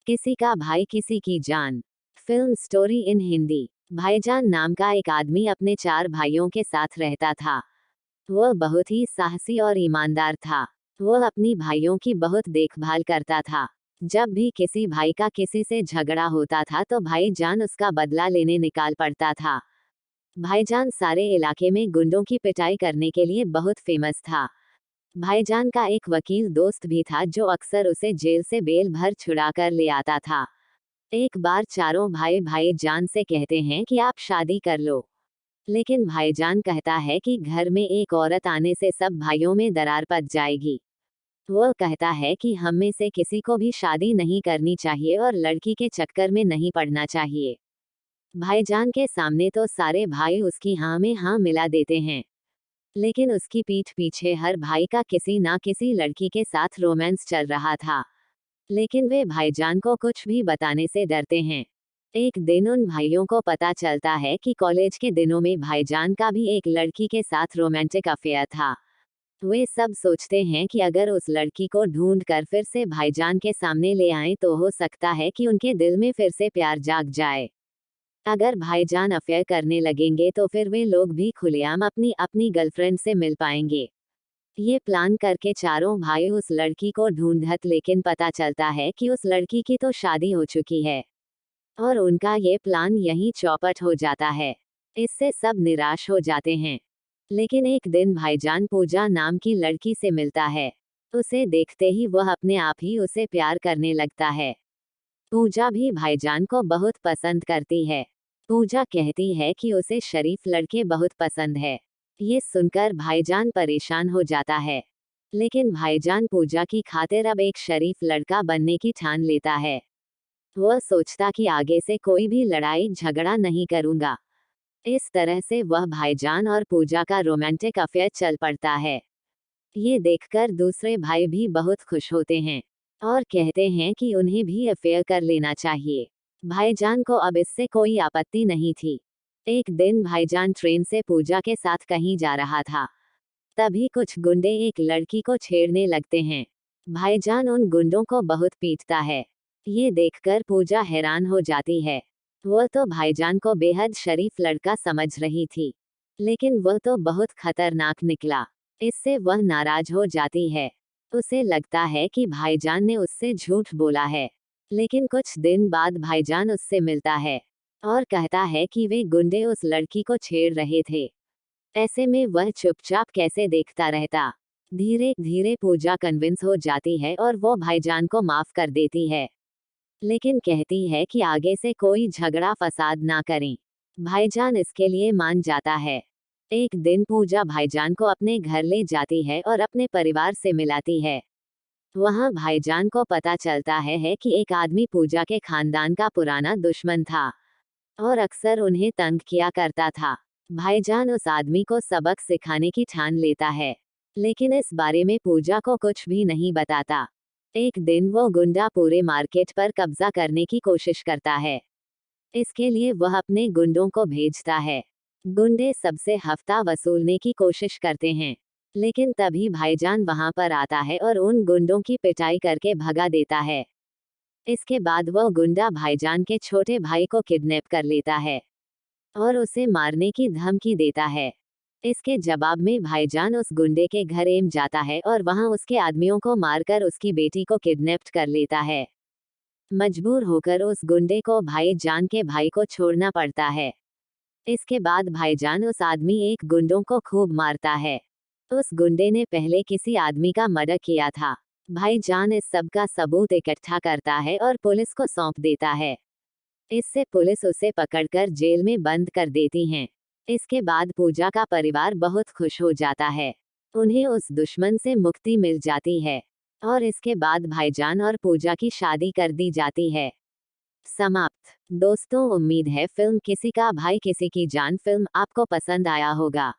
किसी का भाई किसी की जान। Film story in Hindi. भाईजान नाम का एक आदमी अपने 4 भाइयों के साथ रहता था। वह बहुत ही साहसी और ईमानदार था। वह अपनी भाइयों की बहुत देखभाल करता था। जब भी किसी भाई का किसी से झगड़ा होता था तो भाईजान उसका बदला लेने निकाल पड़ता था। भाईजान सारे इलाके में गुंडों की पिटाई करने के लिए बहुत फेमस था। भाईजान का एक वकील दोस्त भी था जो अक्सर उसे जेल से बेल भर छुड़ा कर ले आता था। एक बार चारों भाई भाईजान से कहते हैं कि आप शादी कर लो। लेकिन भाईजान कहता है कि घर में एक औरत आने से सब भाइयों में दरार पड़ जाएगी। वह कहता है कि हम में से किसी को भी शादी नहीं करनी चाहिए और लड़की के चक्कर में नहीं पड़ना चाहिए। भाईजान के सामने तो सारे भाई उसकी हाँ में हाँ मिला देते हैं। लेकिन उसकी पीठ पीछे हर भाई का किसी ना किसी लड़की के साथ रोमांस चल रहा था। लेकिन वे भाईजान को कुछ भी बताने से डरते हैं। एक दिन उन भाइयों को पता चलता है कि कॉलेज के दिनों में भाईजान का भी एक लड़की के साथ रोमांटिक अफेयर था। वे सब सोचते हैं कि अगर उस लड़की को ढूंढ कर फिर से भाईजान के सामने ले आएं तो हो सकता है कि उनके दिल में फिर से प्यार जाग जाए। अगर भाईजान अफेयर करने लगेंगे तो फिर वे लोग भी खुलेआम अपनी अपनी गर्लफ्रेंड से मिल पाएंगे। ये प्लान करके चारों भाई उस लड़की को ढूंढत लेकिन पता चलता है कि उस लड़की की तो शादी हो चुकी है और उनका ये प्लान यहीं चौपट हो जाता है। इससे सब निराश हो जाते हैं। लेकिन एक दिन भाईजान पूजा नाम की लड़की से मिलता है। उसे देखते ही वह अपने आप ही उसे प्यार करने लगता है। पूजा भी भाईजान को बहुत पसंद करती है। पूजा कहती है कि उसे शरीफ लड़के बहुत पसंद है। ये सुनकर भाईजान परेशान हो जाता है। लेकिन भाईजान पूजा की खातिर अब एक शरीफ लड़का बनने की ठान लेता है। वह सोचता कि आगे से कोई भी लड़ाई झगड़ा नहीं करूंगा। इस तरह से वह भाईजान और पूजा का रोमांटिक अफेयर चल पड़ता है। ये देखकर दूसरे भाई भी बहुत खुश होते हैं और कहते हैं कि उन्हें भी अफेयर कर लेना चाहिए। भाईजान को अब इससे कोई आपत्ति नहीं थी। एक दिन भाईजान ट्रेन से पूजा के साथ कहीं जा रहा था। तभी कुछ गुंडे एक लड़की को छेड़ने लगते हैं। भाईजान उन गुंडों को बहुत पीटता है। ये देखकर पूजा हैरान हो जाती है। वह तो भाईजान को बेहद शरीफ लड़का समझ रही थी, लेकिन वह तो बहुत खतरनाक निकला। इससे वह नाराज हो जाती है। उसे लगता है कि भाईजान ने उससे झूठ बोला है। लेकिन कुछ दिन बाद भाईजान उससे मिलता है और कहता है कि वे गुंडे उस लड़की को छेड़ रहे थे। ऐसे में वह चुपचाप कैसे देखता रहता। धीरे धीरे पूजा कन्विंस हो जाती है और वो भाईजान को माफ कर देती है। लेकिन कहती है कि आगे से कोई झगड़ा फसाद ना करें। भाईजान इसके लिए मान जाता है। एक दिन पूजा भाईजान को अपने घर ले जाती है और अपने परिवार से मिलाती है। वहां भाईजान को पता चलता है कि एक आदमी पूजा के खानदान का पुराना दुश्मन था और अक्सर उन्हें तंग किया करता था। भाईजान उस आदमी को सबक सिखाने की ठान लेता है, लेकिन इस बारे में पूजा को कुछ भी नहीं बताता। एक दिन वो गुंडा पूरे मार्केट पर कब्जा करने की कोशिश करता है। इसके लिए वह अपने गुंडों को भेजता है। गुंडे सबसे हफ्ता वसूलने की कोशिश करते हैं, लेकिन तभी भाईजान वहां पर आता है और उन गुंडों की पिटाई करके भगा देता है। इसके बाद वह गुंडा भाईजान के छोटे भाई को किडनैप कर लेता है और उसे मारने की धमकी देता है। इसके जवाब में भाईजान उस गुंडे के घर एम जाता है और वहां उसके आदमियों को मारकर उसकी बेटी को किडनैप कर लेता है। मजबूर होकर उस गुंडे को भाईजान के भाई को छोड़ना पड़ता है। इसके बाद भाईजान उस आदमी एक गुंडों को खूब मारता है। उस गुंडे ने पहले किसी आदमी का मर्डर किया था। भाईजान इस सब का सबूत इकट्ठा करता है और पुलिस को सौंप देता है। इससे पुलिस उसे पकड़कर जेल में बंद कर देती है। इसके बाद पूजा का परिवार बहुत खुश हो जाता है। उन्हें उस दुश्मन से मुक्ति मिल जाती है और इसके बाद भाईजान और पूजा की शादी कर दी जाती है। समाप्त। दोस्तों, उम्मीद है फिल्म किसी का भाई किसी की जान फिल्म आपको पसंद आया होगा।